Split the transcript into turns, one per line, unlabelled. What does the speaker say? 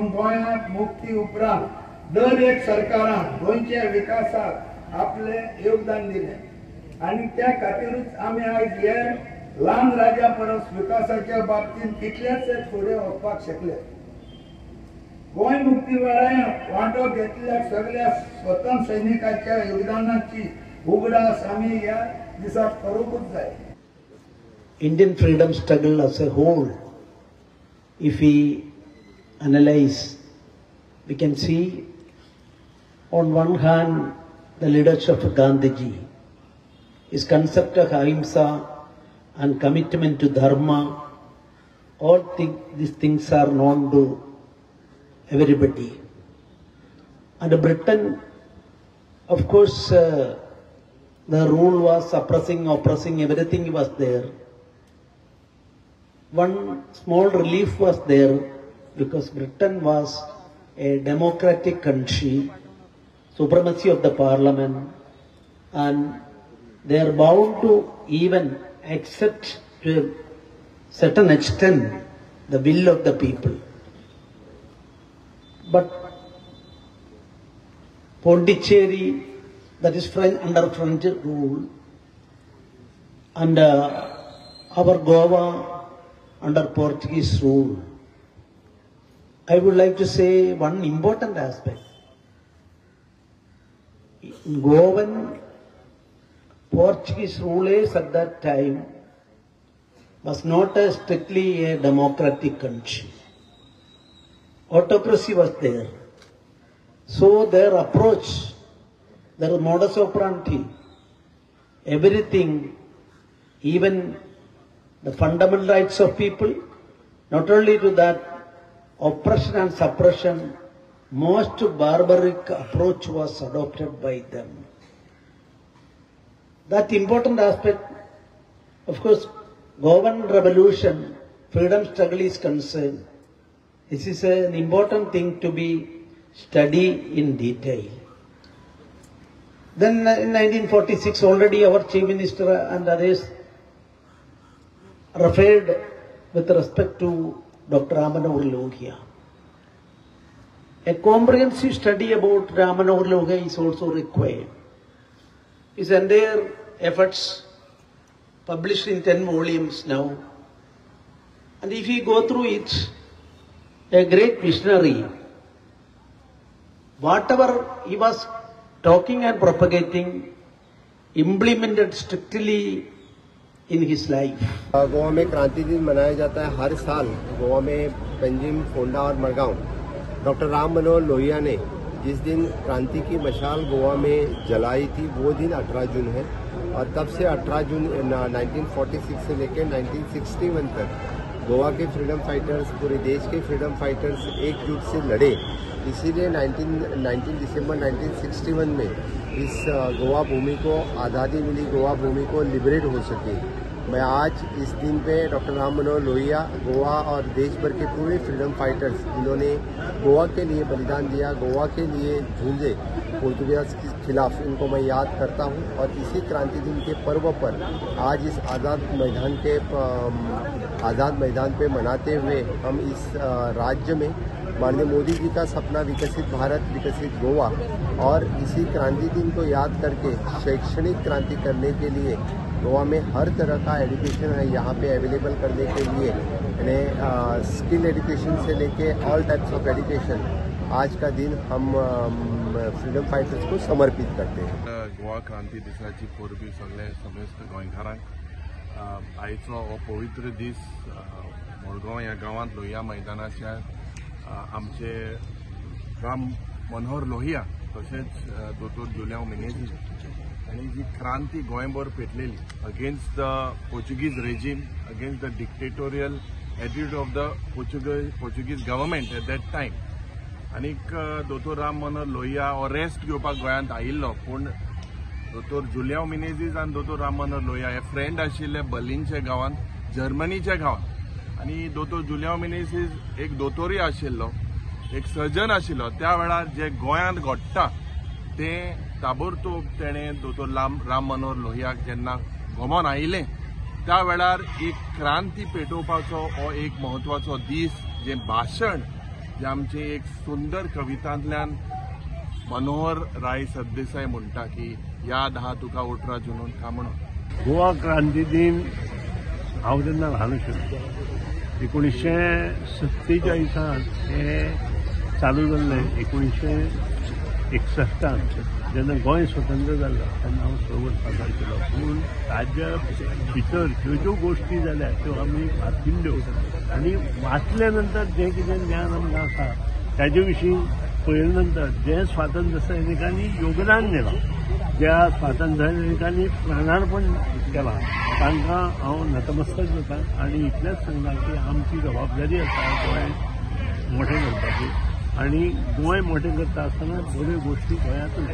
गोंयांत मुक्ती उपरांत दर एक सरकारान गोंयच्या विकासाक आपले योगदान दिलें आनी त्या खातीरच आमी आयज हे ल्हान राज्या परस विकासाच्या बाबतींत कितलेच फुडें वचपाक शकले. गोंय मुक्ती वेळार वांटो घेतलेल्या सगळ्या स्वतंत्र सैनिकांच्या योगदानाची उगडास आमी ह्या दिसाक करूंकच जाय.
Indian freedom struggle as a whole, if we analyze, we can see on one hand the leadership of Gandhiji, his concept of ahimsa and commitment to dharma. All these things are known to everybody. And Britain, of course, the rule was oppressing, everything was there. One small relief was there because Britain was a democratic country, supremacy of the parliament, and they are bound to even accept to a certain extent the will of the people. But Pondicherry, that is under French rule, and our Goa under Portuguese rule. I would like to say one important aspect. Goan Portuguese rulers at that time was not a strictly a democratic country. Autocracy was there. So their approach, their modus operandi, everything, even the fundamental rights of people, not only to that, oppression and suppression, most barbaric approach was adopted by them. That important aspect, of course, Goan revolution, freedom struggle is concerned. This is an important thing to be studied in detail. Then in 1946, already our Chief Minister and others referred with respect to Dr. Ram Manohar Lohia. A comprehensive study about Ram Manohar Lohia is also required. His entire efforts published in 10 volumes now. And if you go through it, a great visionary, whatever he was talking and propagating, implemented strictly in his life.
Goa में क्रांति दिन मनाया जाता है हर साल. गोवा में पंजिम, फोंडा और Madgaon. Doctor Ram Manohar Lohia ने जिस दिन क्रांति की मशाल गोवा में जलाई थी वो दिन 18 जून है और तब से 18 जून 1946 से लेकर 1961 तक गोवा के फ्रीडम फाइटर्स, पूरे देश के फ्रीडम फाइटर्स एकजुट से लड़े. इसीलिए 19 दिसंबर 1961 में इस गोवा भूमि को आज़ादी मिली, गोवा भूमि को लिबरेट हो सके. मैं आज इस दिन पे डॉक्टर राम मनोहर लोहिया, गोवा और देश भर के पूरे फ्रीडम फाइटर्स जिन्होंने गोवा के लिए बलिदान दिया, गोवा के लिए जूझे पोर्तुगीज के खिलाफ, इनको मैं याद करता हूं. और इसी क्रांति दिन के पर्व पर आज इस आज़ाद मैदान पे मनाते हुए हम इस राज्य में माननीय मोदी जी का सपना विकसित भारत, विकसित गोवा और इसी क्रांति दिन को याद करके शैक्षणिक क्रांति करने के लिए गोवा में हर तरह का एजुकेशन है यहाँ पे अवेलेबल करने के लिए, यानी स्किल एजुकेशन से लेके ऑल टाइप्स ऑफ एजुकेशन आज का दिन हम फ्रीडम फाइटर्स को समर्पित करते हैं.
गोवा क्रांती दिसाची पोरबी सगळे समेस्त गोंयकारांक आयचो हो पवित्र दीस मडगांव ह्या गांवांत लोहिया मैदानाचेर आमचे राम मनोहर लोहिया तशेंच दोतोर जुलियांव मिनेझी आणि जी क्रांती गोंयभर पेटलेली against the Portuguese regime, against the dictatorial attitude of the Portuguese government at that time. आनीक दोतोर राम मनोहर लोहिया हो रेस्ट घेवपाक गोंयांत आयिल्लो, पूण दोतोर जुलियांव मिनेझीस आनी दोतोर राम मनोहर लोहिया हे फ्रेंड आशिल्ले बर्लिनच्या गांवांत, जर्मनीच्या गांवांत. आनी दोतोर जुलियांव मिनेझीस एक दोतोरी आशिल्लो, एक सर्जन आशिल्लो. त्या वेळार जे गोंयांत घडटा तें ताबडतोब तेणें दोतोर राम मनोहर लोहियाक जेन्ना गोमोन आयिल्लें त्या वेळार एक क्रांती पेटोवपाचो हो एक म्हत्वाचो दीस, जें भाशण जे आमचे एक सुंदर कवितांतल्यान मनोहर राय सरदेसाय म्हणटा की याद हा तुका 18 जून का म्हणून.
गोवा क्रांती दिन हांव जेन्ना ल्हान आशिल्लो 1947 हे चालू जाल्लें. 1961 जेन्ना गोंय स्वतंत्र जाल्लो तेन्ना हांव 6 वर्सांचो आशिल्लो. पूण ताज्या भितर ज्यो ज्यो गोश्टी जाल्या त्यो आमी वाचिल्ल्यो आनी वाचल्या नंतर जें कितें ज्ञान आमकां आसा ताजे विशीं पळयले नंतर जे स्वातंत्र्य सैनिकांनी योगदान दिलां, ज्या स्वातंत्र्य सैनिकांनी प्राणार्पण केलां तांकां हांव नतमस्तक जाता आनी इतलेंच सांगता की आमची जबाबदारी आसा गोंय मोठें करपाची आनी गोंय मोठें करता आसतना बऱ्यो गोश्टी गोंयांतूच